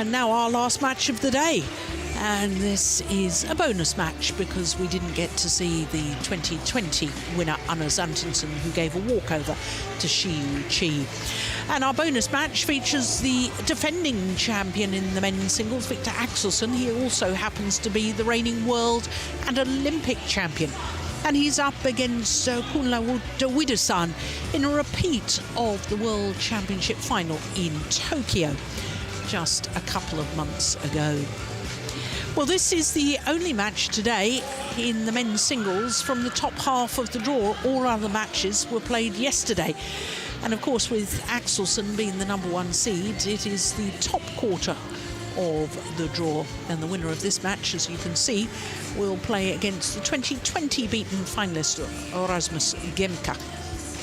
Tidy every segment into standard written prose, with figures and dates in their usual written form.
And now our last match of the day. And this is a bonus match because we didn't get to see the 2020 winner, Anna Zantensen, who gave a walkover to Xiyu Qi. And our bonus match features the defending champion in the men's singles, Viktor Axelsen. He also happens to be the reigning world and Olympic champion. And he's up against Kunlavut Vitidsarn in a repeat of the World Championship final in Tokyo just a couple of months ago. Well, this is the only match today in the men's singles from the top half of the draw. All other matches were played yesterday. And of course, with Axelsen being the #1 seed, it is the top quarter of the draw. And the winner of this match, as you can see, will play against the 2020 beaten finalist, Rasmus Gemka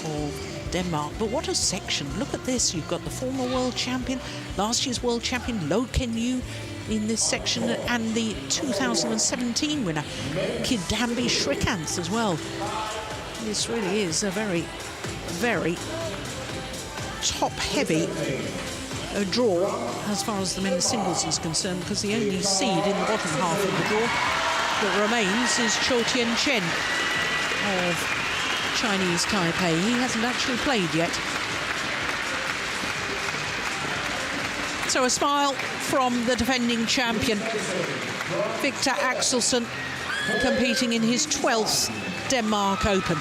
of Denmark. But what a section. Look at this. You've got the former world champion, last year's world champion, Lo Ken-yu, in this section, and the 2017 winner, Kidambi Shrikant, as well. This really is a very, very top-heavy draw as far as the men's singles is concerned, because the only seed in the bottom half of the draw that remains is Cho Tien-chen of Chinese Taipei. He hasn't actually played yet. So a smile from the defending champion, Viktor Axelsen, competing in his 12th Denmark Open.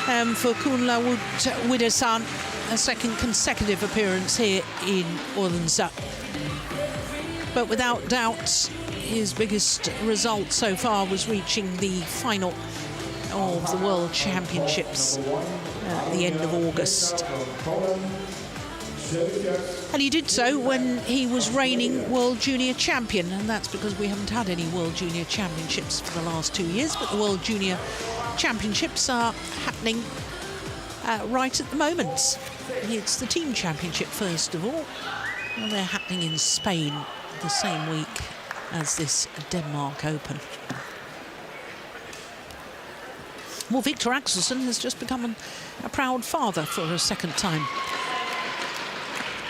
And for Kunlavut Vitidsarn, a second consecutive appearance here in Odense. But without doubt, his biggest result so far was reaching the final of the World Championships at the end of August. And he did so when he was reigning World Junior Champion, and that's because we haven't had any World Junior Championships for the last 2 years, but the World Junior Championships are happening right at the moment. It's the team championship first of all, and they're happening in Spain the same week as this Denmark Open. Well, Viktor Axelsen has just become a proud father for a second time.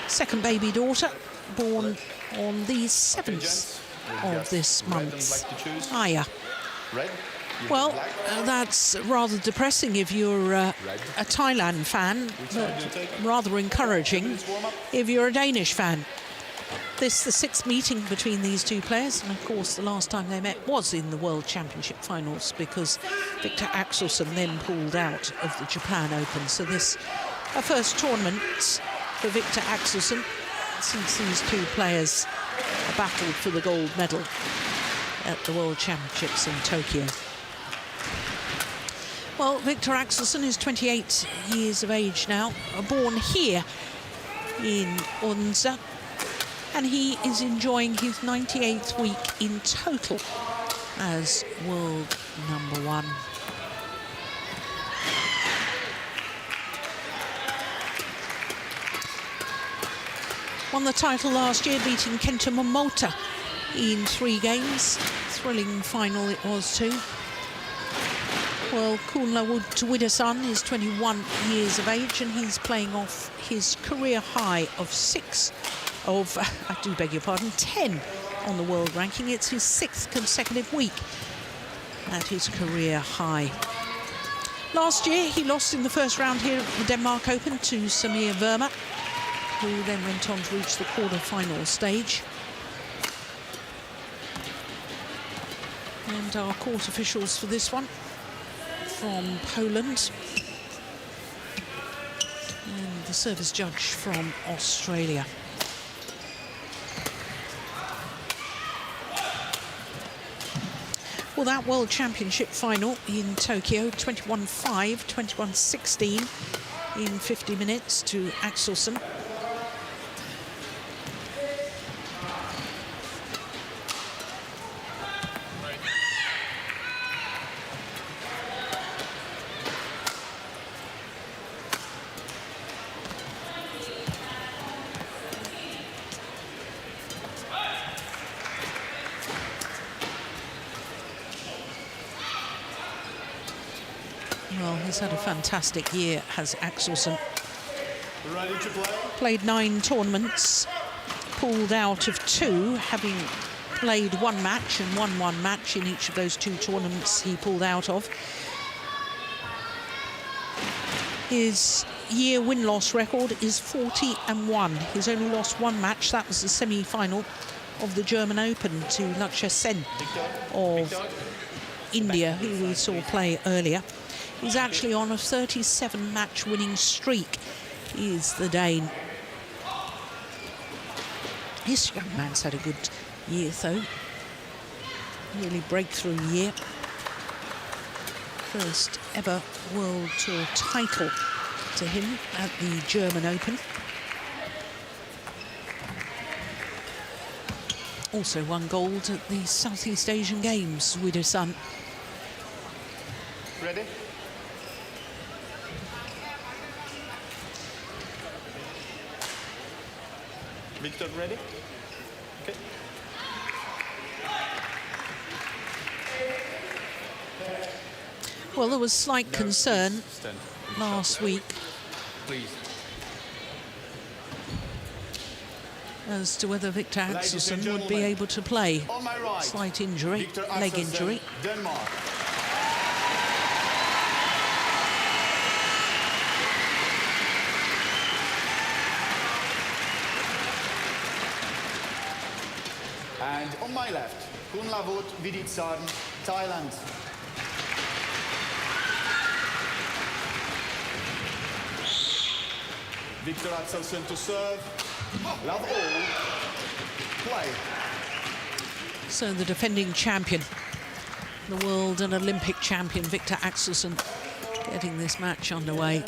Second baby daughter, born on the 7th of this month, Aya. Well, that's rather depressing if you're a Thailand fan, but rather encouraging if you're a Danish fan. This is the 6th meeting between these two players, and of course the last time they met was in the World Championship finals, because Viktor Axelsen then pulled out of the Japan Open. So this a first tournament for Viktor Axelsen since these two players battled for the gold medal at the World Championships in Tokyo. Well, Viktor Axelsen is 28 years of age now, born here in Odense, and he is enjoying his 98th week in total as world #1. Won the title last year, beating Kenta Momota in 3 games. Thrilling final it was too. Well, Kunlavut Vitidsarn is 21 years of age, and he's playing off his career high of 10 on the world ranking. It's his 6th consecutive week at his career high. Last year, he lost in the first round here at the Denmark Open to Samir Verma, who then went on to reach the quarter-final stage. And our court officials for this one from Poland, and the service judge from Australia. Well, that World Championship final in Tokyo, 21-5, 21-16 in 50 minutes to Axelsen. Well, he's had a fantastic year, has Axelsen. Ready to play? Played 9 tournaments, pulled out of 2, having played 1 match and won 1 match in each of those 2 tournaments he pulled out of. His year win-loss record is 40-1. He's only lost 1 match. That was the semi-final of the German Open to Lakshya Sen of India, who we saw play earlier. He's actually on a 37-match winning streak. He is the Dane. This young man's had a good year, though. Really breakthrough year. First ever World Tour title to him at the German Open. Also won gold at the Southeast Asian Games, Vitidsarn. Ready? Viktor, ready? Okay. Well, there was slight concern last week as to whether Viktor Axelsen would be able to play. Slight injury, leg injury. Denmark. And on my left, Kunlavut Vitidsarn, Thailand. Viktor Axelsen to serve. Love all. Play. So the defending champion, the world and Olympic champion, Viktor Axelsen, getting this match underway.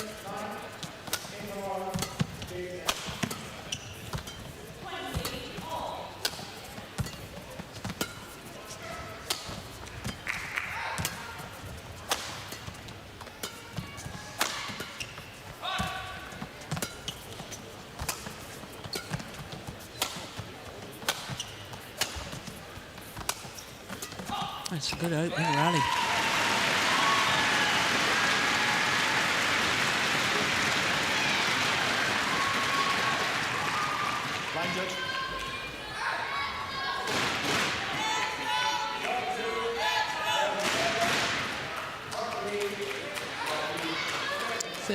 That's a good opening rally. Line judge.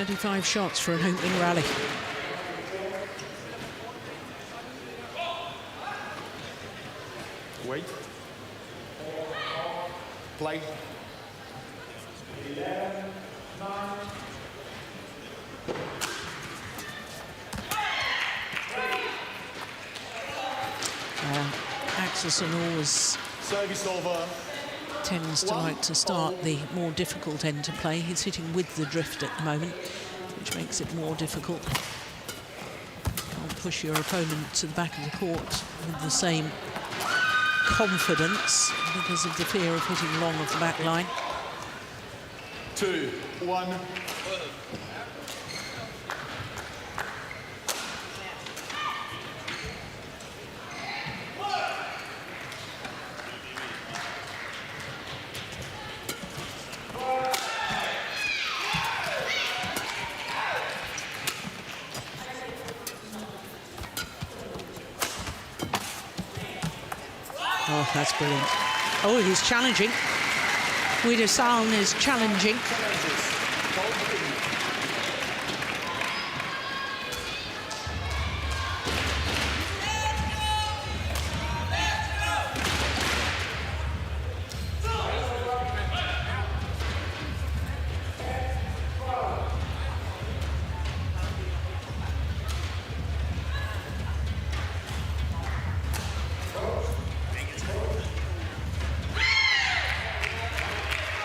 .35 shots for an opening rally. Wait. Play. Axelsen always Service over. tends to like to start the more difficult end to play. He's hitting with the drift at the moment, which makes it more difficult. Can't push your opponent to the back of the court with the same confidence because of the fear of hitting long off the back line. 2-1. Oh, that's brilliant. Oh, he's challenging. Vitidsarn is challenging.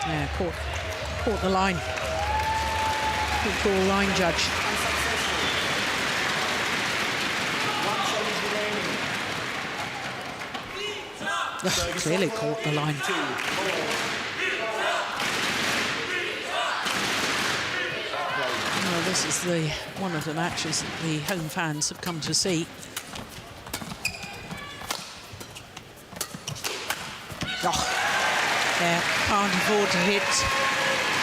Yeah, caught the line. Good call, line judge. Oh, clearly caught the line. Well, this is one of the matches that the home fans have come to see. Oh. Yeah, can't afford to hit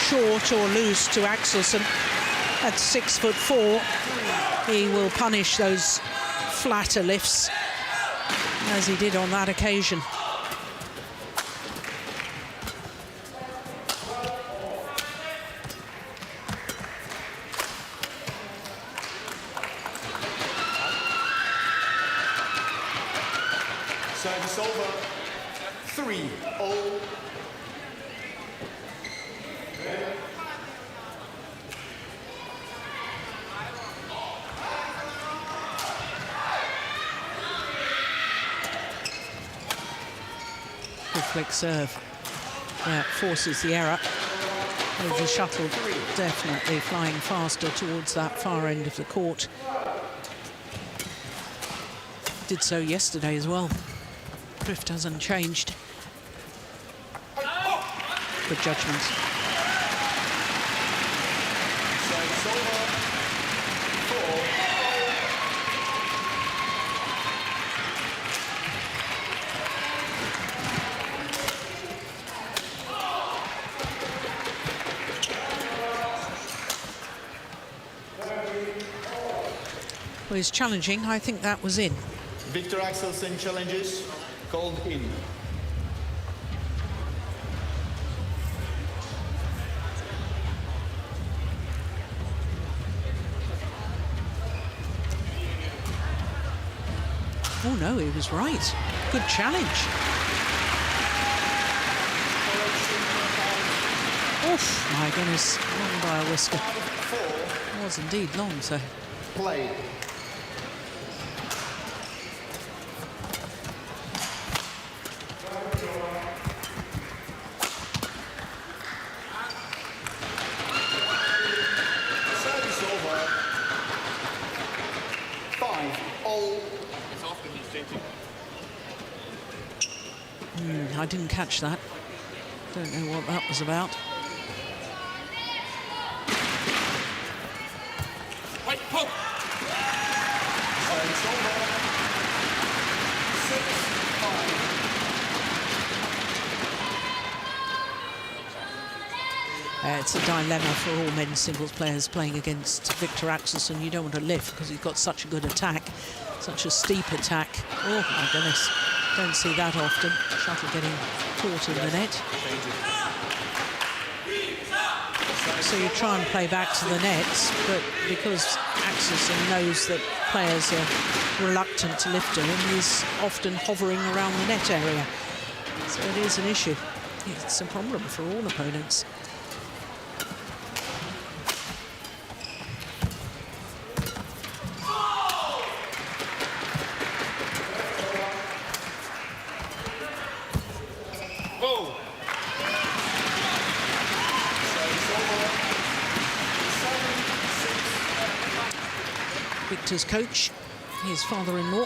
short or loose to Axelsen. At 6'4", he will punish those flatter lifts, as he did on that occasion. Service over. 3-0. Good flick serve. Yeah, forces the error. With the shuttle definitely flying faster towards that far end of the court. Did so yesterday as well. Drift hasn't changed. Good judgment. Service over. 4. Well, he's challenging. I think that was in. Viktor Axelsen challenges called in. Oh no, he was right. Good challenge. Oof, my goodness, long by a whisker. 4. It was indeed long, so. Play. Service over. 5-0. I didn't catch that. Don't know what that was about. Service over. 6-5. It's a dilemma for all men's singles players playing against Viktor Axelsen. You don't want to lift because he's got such a good attack, such a steep attack. Oh my goodness, don't see that often. Shuttle getting caught in the net. So you try and play back to the nets, but because Axelsen knows that players are reluctant to lift to him, he's often hovering around the net area. So it is an issue. It's a problem for all opponents. Viktor's coach, his father-in-law.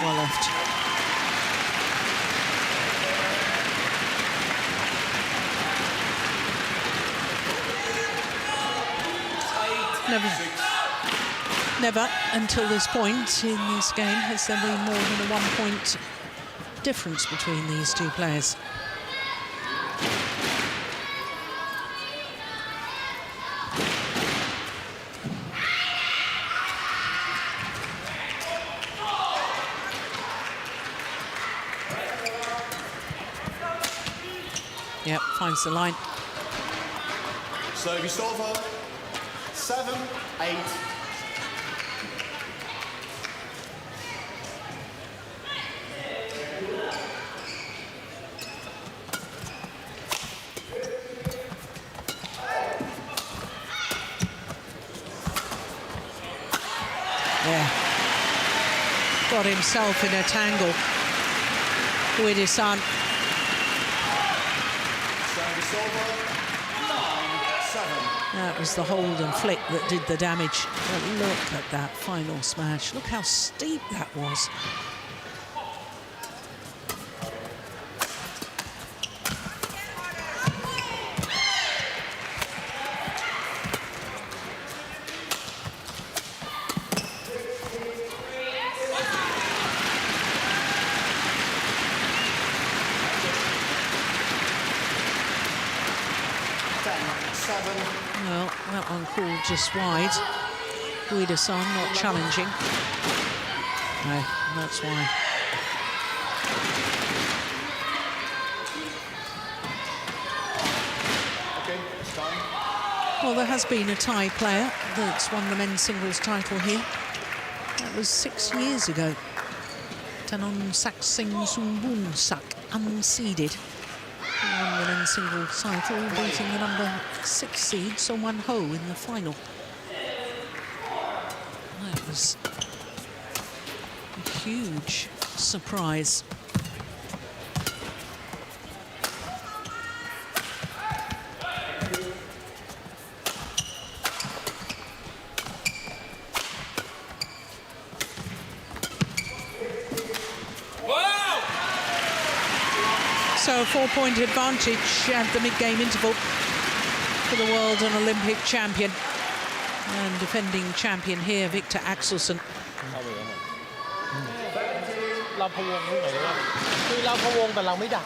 Well left. Never until this point in this game has there been more than a 1-point difference between these two players. Yep, finds the line. Service over. 7-8. Yeah. Got himself in a tangle. Vitidsarn. Service over. 9-7. That was the hold and flick that did the damage. But look at that final smash. Look how steep that was. Well, that one called just wide. Vitidsarn not challenging. No, that's why. Okay, it's time. Well, there has been a Thai player that's won the men's singles title here. That was 6 years ago. Tanon Saksing Sumbunsak, unseeded. He won the men's singles title, beating the number 6 seed, So Wan Ho, in the final. That was a huge surprise. So a 4-point advantage at the mid-game interval for the world and Olympic champion and defending champion here, Viktor Axelsen. เราพะวงรู้ไหมว่าคือเราพะวงแต่เราไม่ดัก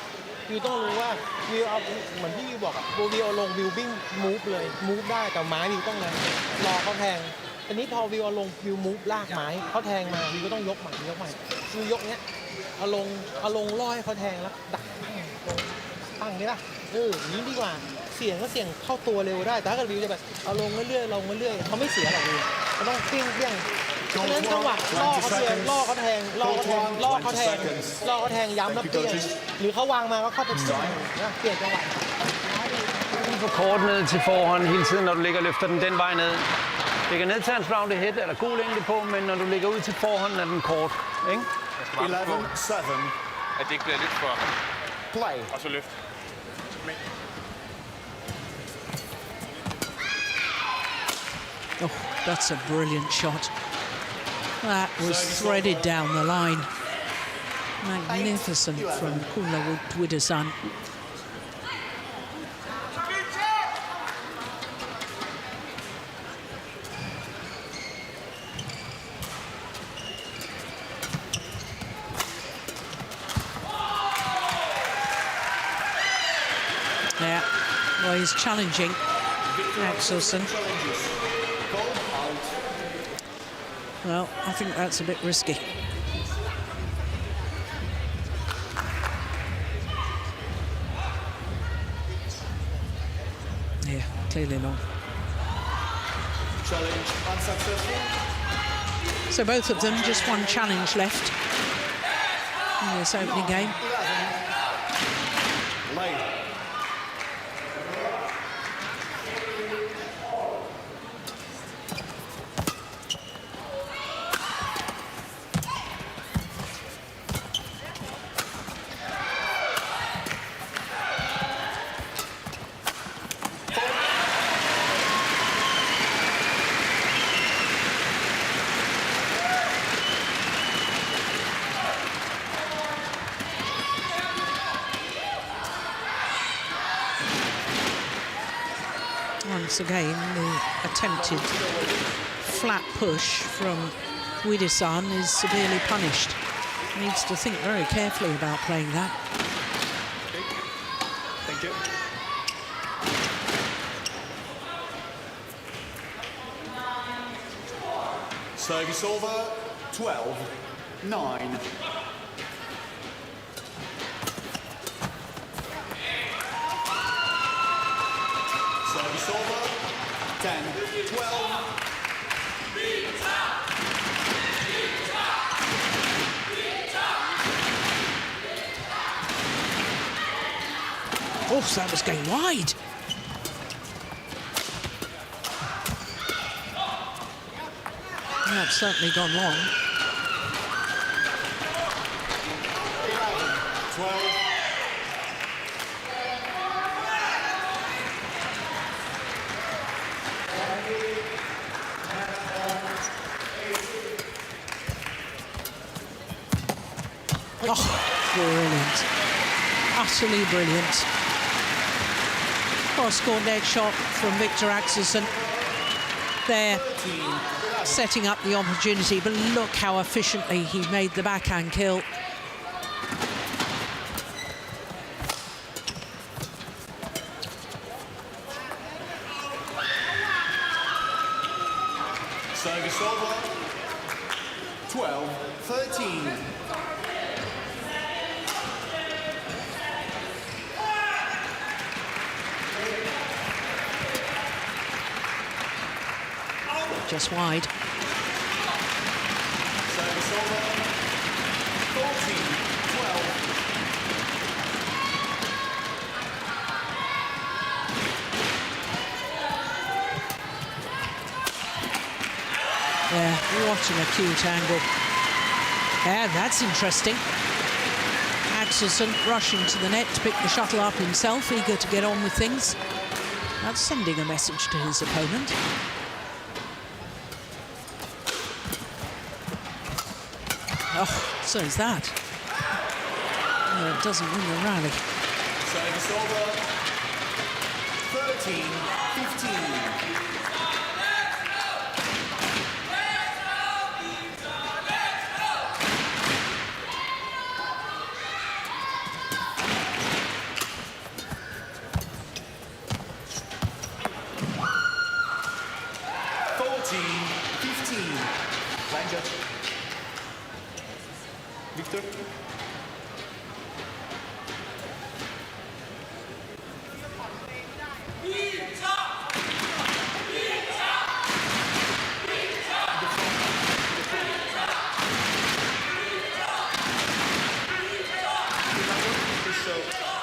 วิวต้องรู้ว่าวิวเอาเหมือนที่วิวบอกอะวิวเอาลงวิววิ่งมูฟเลยมูฟได้แต่ไม้วิวต้องเลยรอเขาแทงอันนี้พอวิวเอาลงวิวมูฟลากไม้เขาแทงมาวิวก็ต้องยกใหม่วิวยกเนี้ยเอาลงล่อให้เขาแทงแล้วดักตั้งนี่ป่ะอย่างนี้ดีกว่าเสี่ยงก็เสี่ยงเข้าตัวเร็วได้แต่ถ้าเกิดวิวจะแบบเอาลงเรื่อยๆเขาไม่เสียหรอกวิวเขาต้องเปี้ยงเพราะฉะนั้นจังหวะล่อเขาแทงย้ำแล้วเปลี่ยนหรือเขาวางมาก็เข้าไปเปลี่ยนจังหวะ For kort ned til forhånd hele tiden, når du ligger og løfter den vej ned. Ligger ned til hans round head, eller god længde på, men når du ligger ud til forhånden, er den kort. Ikke? 11-7. At det ikke bliver lidt for... Play. Og så løft. Oh, that's a brilliant shot. That was threaded down the line. Magnificent from Kunlavut Vitidsarn. Yeah, well, he's challenging Axelsen. Well, I think that's a bit risky. Yeah, clearly long. Challenge unsuccessful. So both of them, just one challenge left in this opening game. 11. Lay. Once again, the attempted flat push from Vitidsarn is severely punished. Needs to think very carefully about playing that. Okay. Thank you. Service over. 12-9. Service over. 10-12. Oh, that was going wide. That's certainly gone long. 12. Oh, brilliant. Utterly brilliant. Cross-court net shot from Viktor Axelsen. There, setting up the opportunity, but look how efficiently he made the backhand kill. Service over. 12-13. Just wide. Service over. 14-12. Yeah, what an acute angle. Yeah, that's interesting. Axelsen rushing to the net to pick the shuttle up himself, eager to get on with things. That's sending a message to his opponent. Oh, so is that. No, it doesn't win the rally. Service over. 13-15. Viktor.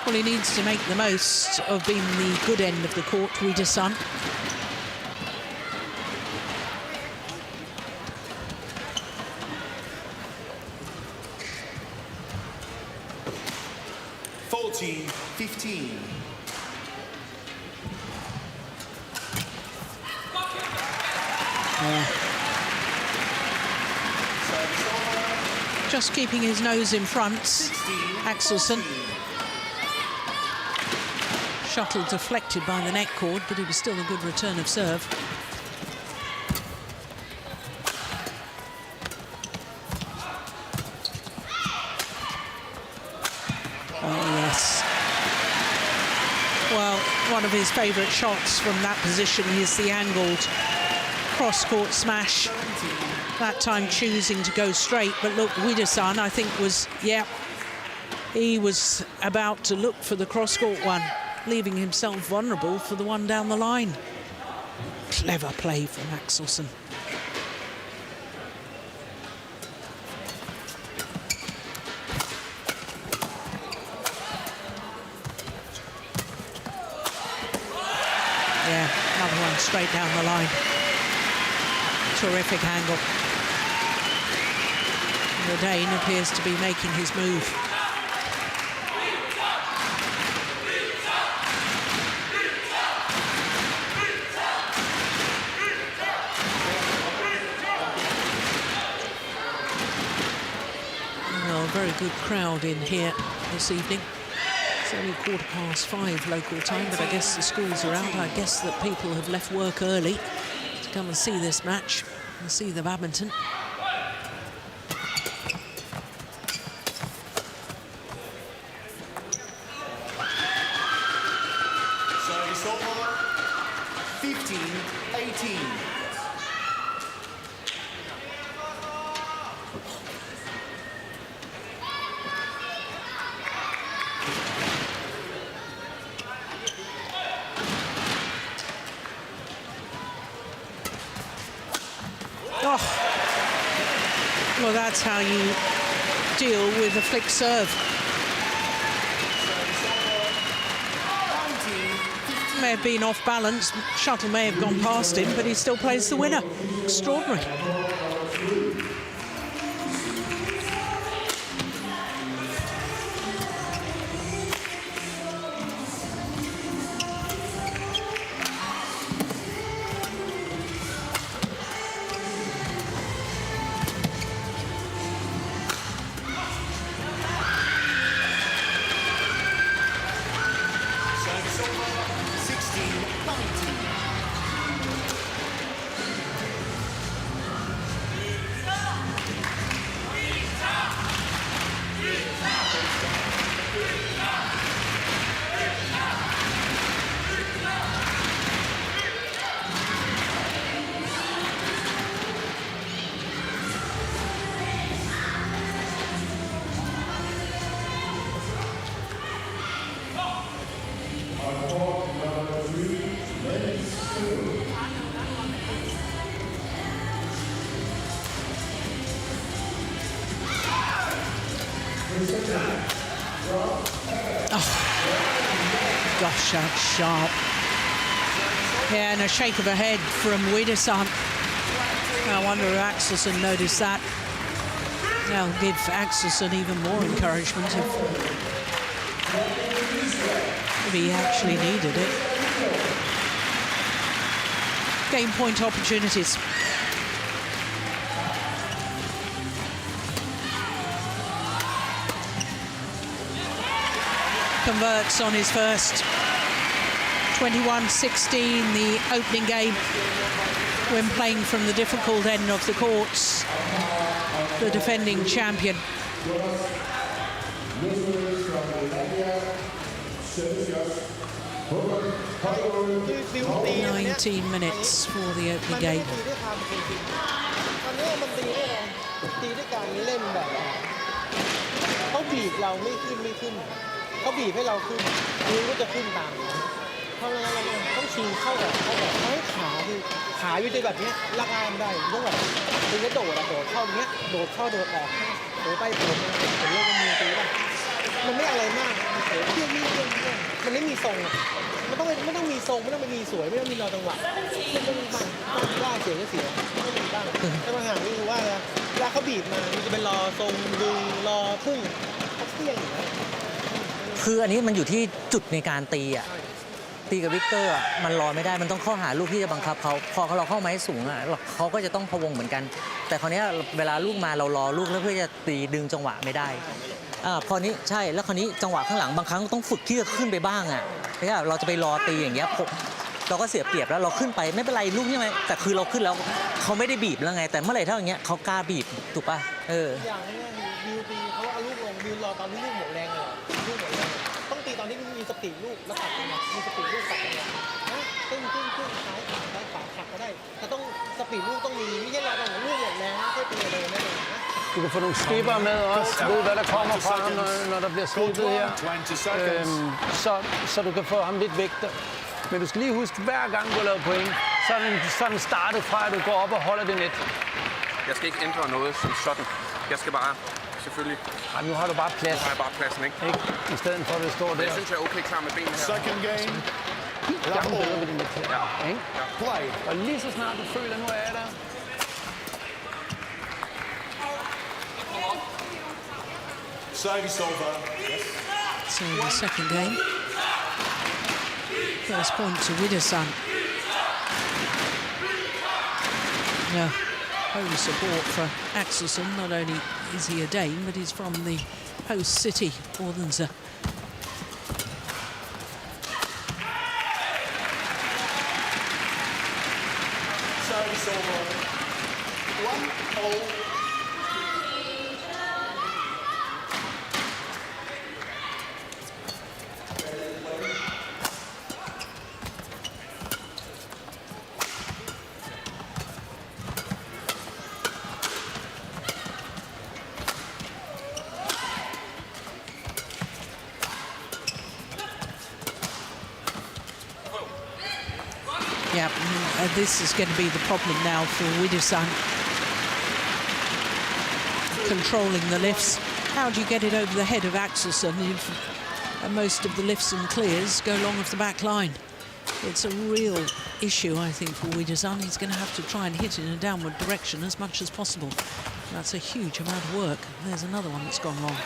Well, he needs to make the most of being the good end of the court, Vitidsarn. Just keeping his nose in front, Axelsen. Shuttle deflected by the net cord, but it was still a good return of serve. Oh, yes. Well, one of his favourite shots from that position is the angled cross-court smash. That time choosing to go straight, but look, Vitidsarn, I think, was, yeah, he was about to look for the cross-court one, leaving himself vulnerable for the one down the line. Clever play from Axelsen. Yeah, another one straight down the line. Terrific angle. The Dane appears to be making his move. Well, a very good crowd in here this evening. It's only 5:15 local time, but I guess the schools are out. I guess that people have left work early to come and see this match and see the badminton. Service over. 15-18. Oh, well, that's how you deal with a flick serve. May have been off balance, shuttle may have gone past him, but he still plays the winner. Extraordinary. Gosh, that's sharp. Yeah, and a shake of a head from Vitidsarn. I wonder if Axelsen noticed that. That'll give Axelsen even more encouragement if he actually needed it. Game point opportunities. Converts on his first. 21-16, the opening game, when playing from the difficult end of the courts. The defending champion. 19 minutes for the opening game. เขาบีบเราไม่ขึ้นเขาบีบให้เราขึ้นนิ้วก็จะขึ้นตามเพราะงั้นเราต้องชิงเข้าแบบเขาให้ขาอยู่ในแบบนี้ลากอ้ามได้ต้องแบบถึงจะโดดเข้าอย่างเงี้ยโดดเข้าโดดออกโดดไปโดดมาเป็นเรื่องมันมีตีป่ะมันไม่อะไรมากเที่ยงมันไม่มีทรงมันต้องมีทรงไม่ต้องมีสวยไม่ต้องมีรอจังหวะมันต้องมีบ้างว่าเสียก็เสียไม่มีบ้างแต่ปัญหาคือว่าเวลาเขาบีบมามันจะเป็นรอทรงดึงรอพุ่งเขาเที่ยงอยู่แล้วคืออันนี้มันอยู่ที่จุดในการตีอ่ะตีกับวิกเตอร์มันรอไม่ได้มันต้องเข้าหาลูกที่จะบังคับเขาพอเราเข้าไม้สูงอ่ะเขาก็จะต้องพะวงเหมือนกันแต่คราวนี้เวลาลูกมาเรารอลูกแล้วเพื่อจะตีดึงจังหวะไม่ได้พอนี้ใช่แล้วคราวนี้จังหวะข้างหลังบางครั้งต้องฝึกที่จะขึ้นไปบ้างอ่ะไม่ใช่เราจะไปรอตีอย่างเงี้ยเราก็เสียเปรียบแล้วเราขึ้นไปไม่เป็นไรลูกใช่ไหมแต่คือเราขึ้นแล้วเขาไม่ได้บีบแล้วไงแต่เมื่อไหร่เท่าอย่างเงี้ยเขากล้าบีบถูกป่ะอย่างนี้วิวตีเขาเอาลูกลงวิวรอตอนที่ลูกหมดแรงเลยลูกหมดแรงต้องตีตอนที่มีสปีดลูกแล้วตัดกันมีสปีดลูกตัดกันนะขึ้นซ้ายขวาขัดก็ได้แต่ต้องสปีดลูกต้องมีไม่ใช่รอตอนลูกหมดแรงค่อยตีเลยไม่เลยนะ Du kan få nogle skipper med også, ved hvad der kommer fra ham, når der bliver sluttet her. Så du kan få ham lidt vægter. Men du skal lige huske, hver gang du har lavet point, så er den startet fra, at du går op og holder det net. Jeg skal ikke ændre noget som sådan. Jeg skal bare, selvfølgelig... Ej, nu har du bare plads. Nu har jeg bare pladsen, ikke? I stedet for, at det står der. Jeg synes, jeg er okay klar med benene her. Second game. Gange bedre ved det net her. Ja. Play. Og lige så snart du føler, nu er jeg der. Service over. Yes. So the second game. First point to Vitidsarn. Yeah, home support for Axelsen. Not only is he a Dane, but he's from the host city, Odense. Service over. 1-0. Yeah, this is going to be the problem now for Vitidsarn. Controlling the lifts. How do you get it over the head of Axelsen if most of the lifts and clears go long of the back line? It's a real issue, I think, for Vitidsarn. He's going to have to try and hit in a downward direction as much as possible. That's a huge amount of work. There's another one that's gone wrong.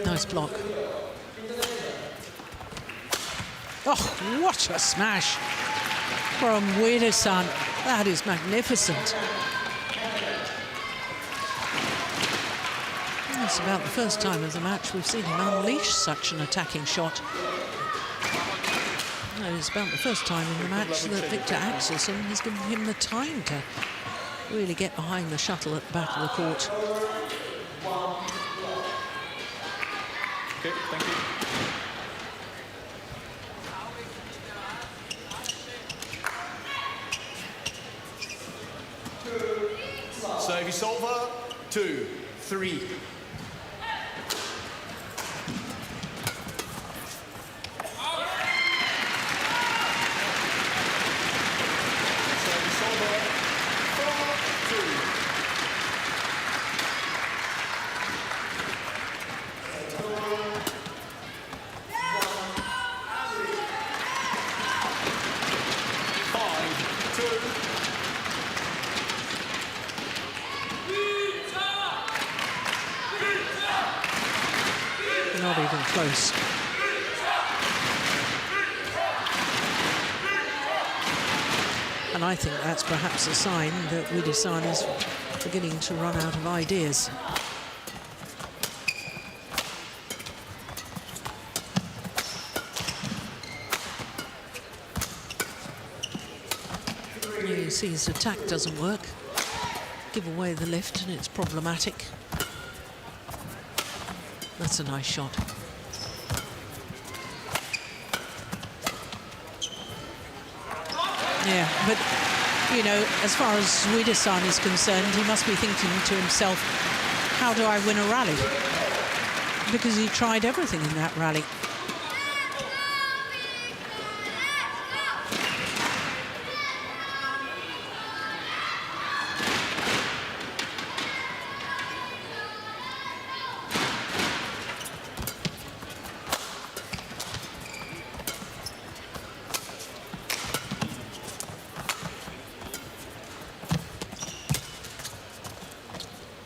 Nice block. Oh, what a smash from Vitidsarn. That is magnificent. It's about the first time of the match we've seen him unleash such an attacking shot. And it's about the first time in the match that Viktor Axelsen has given him the time to really get behind the shuttle at the back of the court. Okay, thank you. 2, 3. Service over. 4-2. Not even close. And I think that's perhaps a sign that Vitidsarn is beginning to run out of ideas. You see his attack doesn't work. Give away the lift and it's problematic. That's a nice shot. Yeah, but, you know, as far as Vitidsarn is concerned, he must be thinking to himself, how do I win a rally? Because he tried everything in that rally.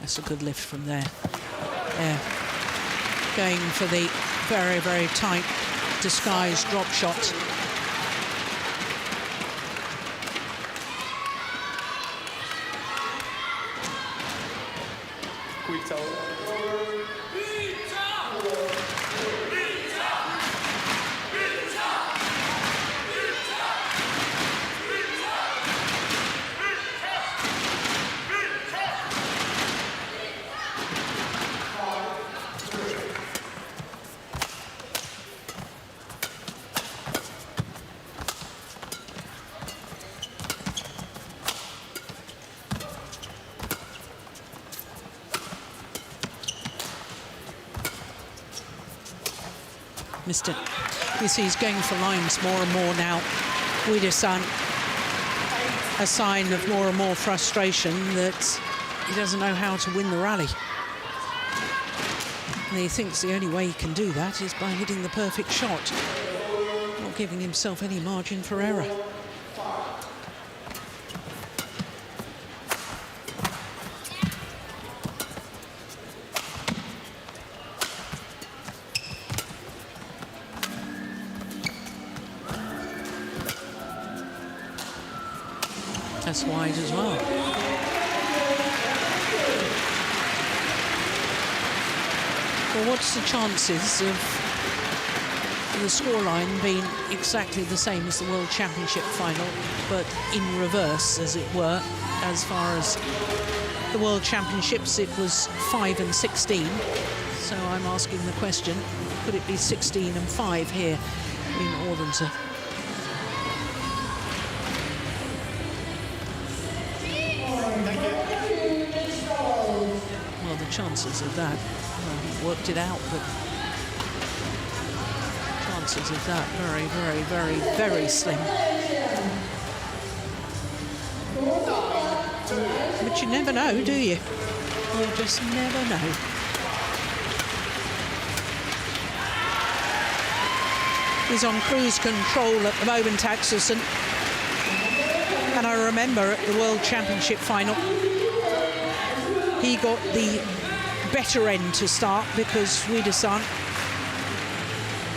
That's a good lift from there. Yeah. Going for the very, very tight disguised drop shot. Quick toe. Missed it. You see he's going for lines more and more now. Vitidsarn, a sign of more and more frustration that he doesn't know how to win the rally. And he thinks the only way he can do that is by hitting the perfect shot, not giving himself any margin for error. That's wide as well. Well, what's the chances of the scoreline being exactly the same as the World Championship final, but in reverse, as it were? As far as the World Championships, it was 5 and 16. So I'm asking the question, could it be 16 and 5 here in Odense? Well, the chances of that, well, he worked it out, but chances of that very, very, very, very slim. But you never know, do you? You just never know. He's on cruise control at the moment, Axelsen. And I remember at the World Championship final, he got the better end to start because Vitidsarn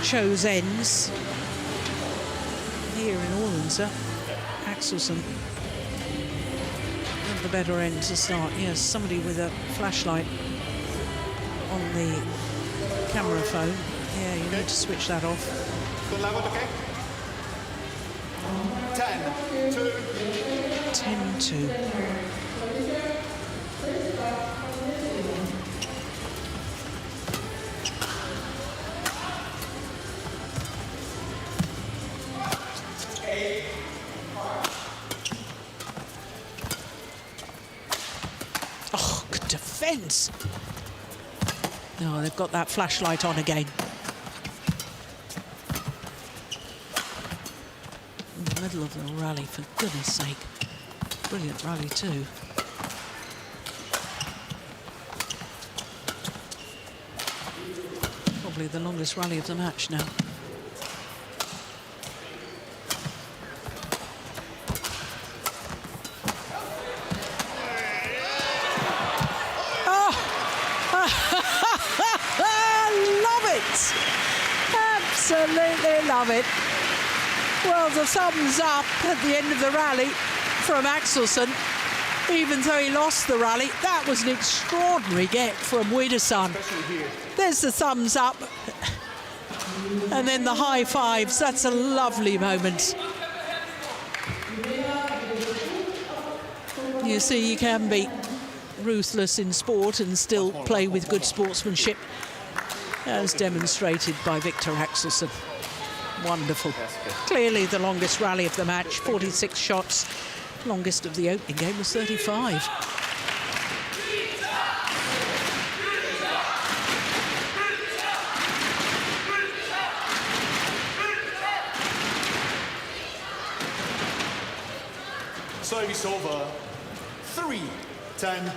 chose ends. Here in Odense, Axelsen had the better end to start. Yes, somebody with a flashlight on the camera phone. Yeah, you need to switch that off. Kunlavut, okay? 10-2. 10-2. Oh, good defence. seconds. Oh, they've got that flashlight on again. In the middle of the rally, for goodness sake. Brilliant rally too. Probably the longest rally of the match now. Absolutely love it. Well, the thumbs up at the end of the rally from Axelsen, even though he lost the rally. That was an extraordinary get from Vitidsarn. There's the thumbs up. And then the high fives. That's a lovely moment. You see, you can be ruthless in sport and still play with good sportsmanship, as demonstrated by Viktor Axelsen. Wonderful. Clearly the longest rally of the match, 46 shots. Longest of the opening game was 35. Service over. 3-10.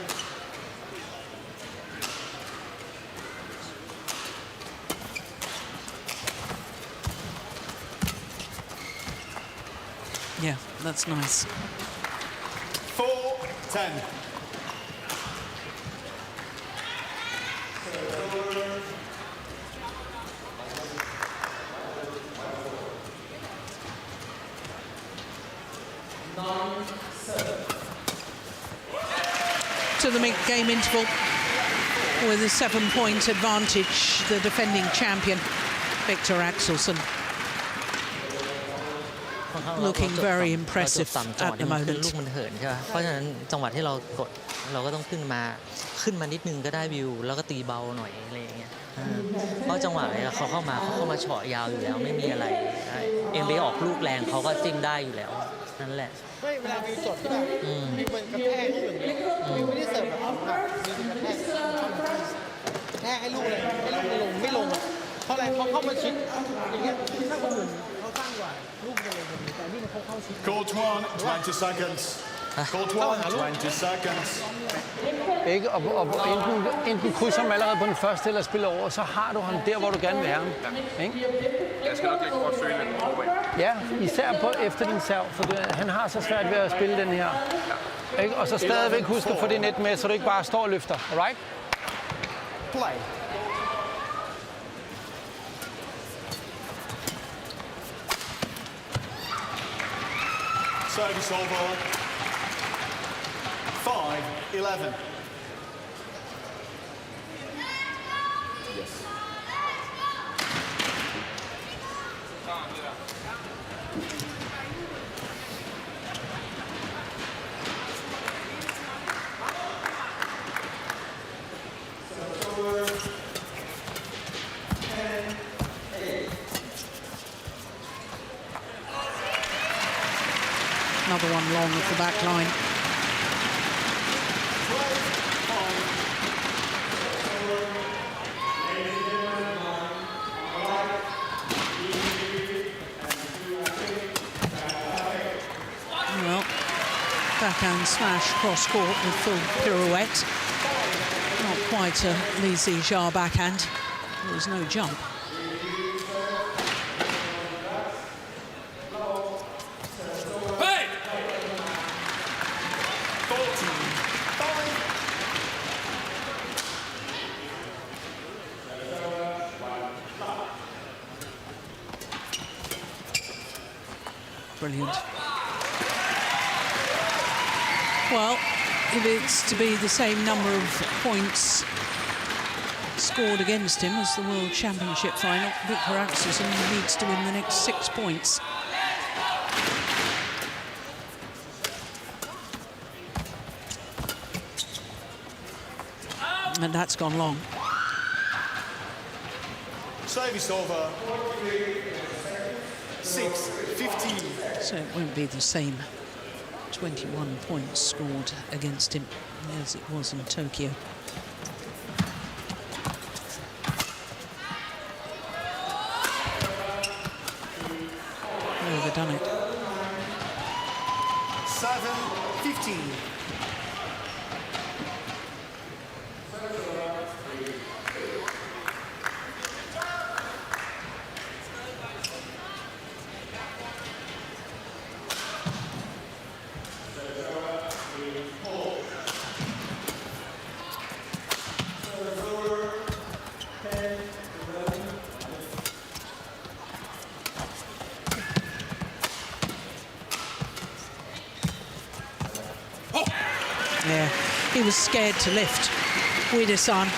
Yeah, that's nice. 4-10. To the mid-game interval with a 7-point advantage, the defending champion, Viktor Axelsen. Looking very impressive at the moment. ลูกมันเหินใช่ไหมเพราะฉะนั้นจังหวะที่เรากดเราก็ต้องขึ้นมานิดนึงก็ได้วิวแล้วก็ตีเบาหน่อยอะไรอย่างเงี้ยเพราะจังหวะนี้เขาเข้ามาเฉาะยาวอยู่แล้วไม่มีอะไรเอ็มไปออกลูกแรงเขาก็จิ้มได้อยู่แล้วนั่นแหละ ไม่เวลาวิวสดใช่ป่ะวิวมันกระแทกลูกอย่างเงี้ยวิวไม่ได้เสิร์ฟแบบเอาครับวิวกระแทกให้ลูกเลยให้ลูกมันลงไม่ลงอ่ะเพราะอะไรเขาเข้ามาชิดอย่างเงี้ยถ้าคนอื่นเขาตั้งกว่าลูกจะลงแบบนี้แต่นี่เขาเข้าชิด Court 1, 20 seconds. Court 1, 20 seconds. Ikke? Og enten krydser ham allerede på den første, eller spiller over, så har du ham der, hvor du gerne vil have ham. Ikke? Jeg skal nok lægge godt føle lidt. Ja, især på efter din serv, for han har så svært ved at spille den her. Ikke? Og så stadigvæk husk at få det net med, så du ikke bare står og løfter. Alright? Play. Service over. 5-11. Yes. Another one long at the back line. Well, backhand smash cross court with full pirouette. Not quite a Lee Si-ja backhand. There was no jump. Brilliant. Well, if it's to be the same number of points scored against him as the World Championship final, Viktor Axelsen needs to win the next 6 points. And that's gone long. Service over. 6-15. So it won't be the same 21 points scored against him as it was in Tokyo. done it. 7-15. Yeah, he was scared to lift Vitidsarn.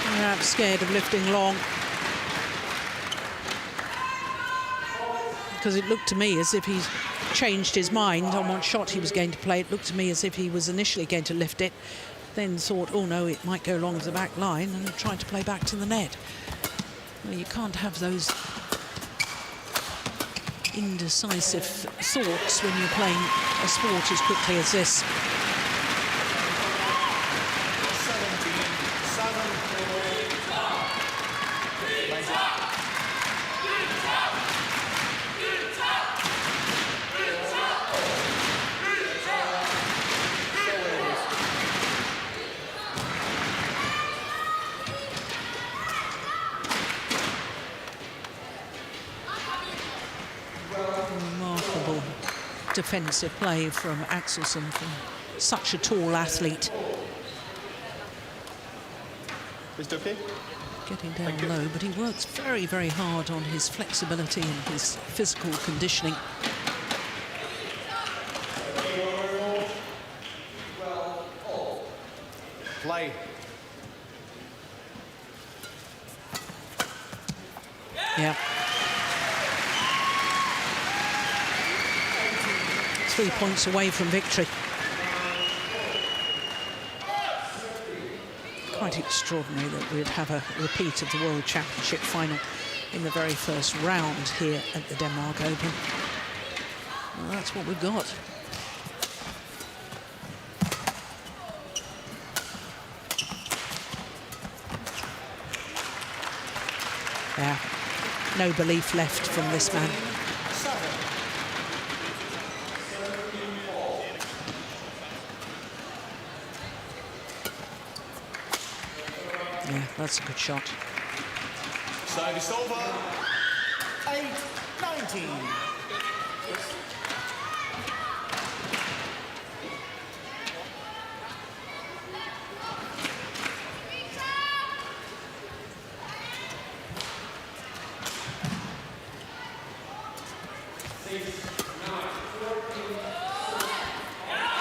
Perhaps scared of lifting long. Because it looked to me as if he changed his mind on what shot he was going to play. It looked to me as if he was initially going to lift it, then thought, oh no, it might go along the back line, and tried to play back to the net. Well, you can't have those indecisive thoughts when you're playing a sport as quickly as this. 7. Remarkable defensive play from Axelsen, from such a tall athlete. Is it okay? Getting down low, but he works very, very hard on his flexibility and his physical conditioning. Play. Yeah. 3 points away from victory. Quite extraordinary that we'd have a repeat of the World Championship final in the very first round here at the Denmark Open. Well, that's what we've got. Yeah, no belief left from this man. Yeah, that's a good shot. Service over. 8-19.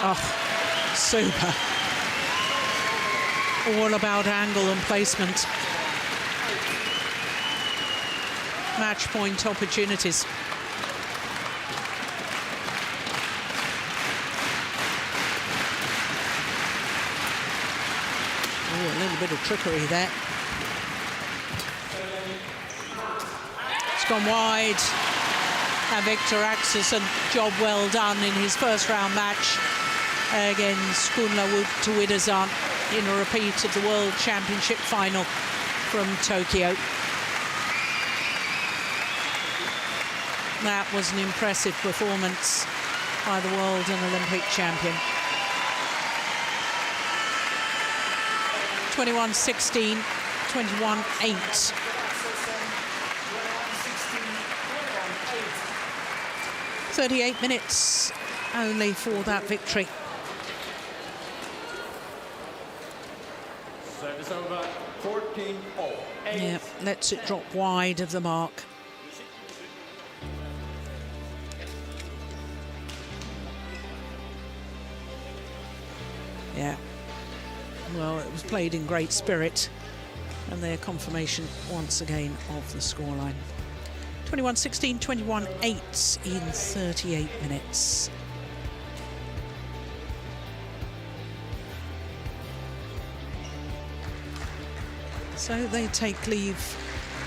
Oh, super. All about angle and placement. Match point opportunities. Oh, a little bit of trickery there. It's gone wide. And Viktor Axelsen, job well done in his first round match against Kunlavut Vitidsarn in a repeat of the World Championship final from Tokyo. That was an impressive performance by the world and Olympic champion. 21-16, 21-8. .38 minutes only for that victory. Service over. 14-8. Yeah, lets it drop wide of the mark. Yeah, well, it was played in great spirit, and their confirmation once again of the scoreline. 21-16, 21-8 in 38 minutes. So they take leave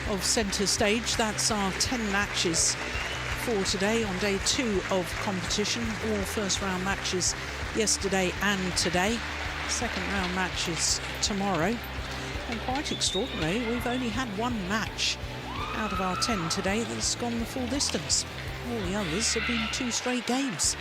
of centre stage. That's our 10 matches for today on day 2 of competition. All first round matches yesterday and today. Second round matches tomorrow. And quite extraordinary, we've only had one match out of our 10 today that's gone the full distance. All the others have been 2 straight games.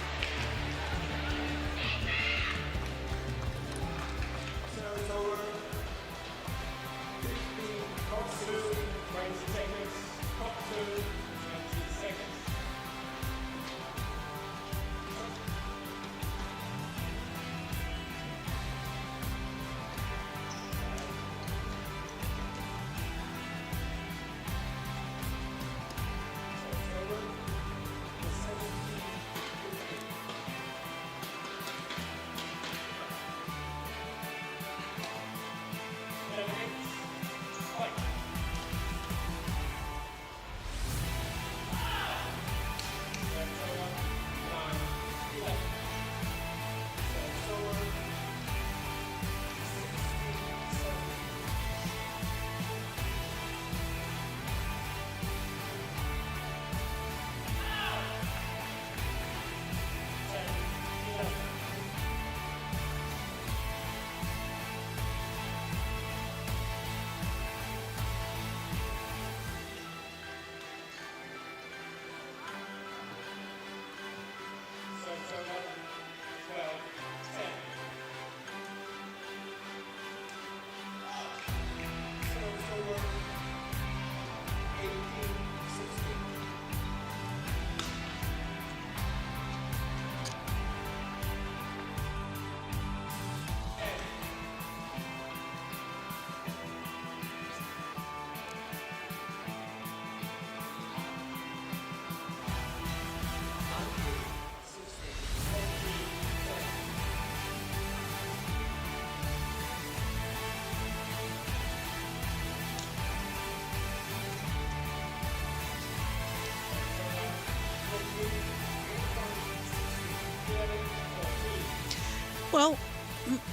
Well,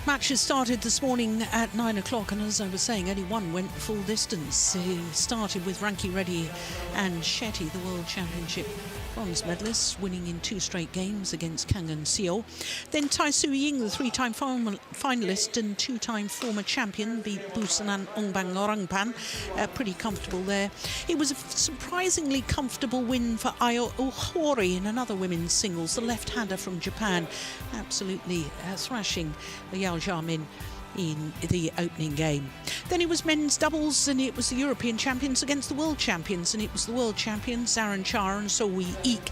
matches started this morning at 9 o'clock, and as I was saying, only one went the full distance. He started with Ranki Reddy and Shetty, the World Championship bronze medalists, winning in 2 straight games against Kangan Seo. Then Tai Su Ying, the 3-time finalist and 2-time former champion, beat Busanan Ongbang Orangpan. Pretty comfortable there. It was a surprisingly comfortable win for Ayo Ohori in another women's singles, the left-hander from Japan, absolutely thrashing Yao Jiamin in the opening game. Then it was men's doubles, and it was the European champions against the world champions, and it was the world champions Zaran Char and Sowi Eek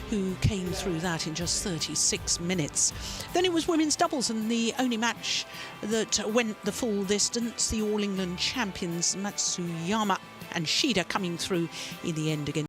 who came through that in just 36 minutes. Then it was women's doubles, and the only match that went the full distance, the All England champions Matsuyama and Shida coming through in the end against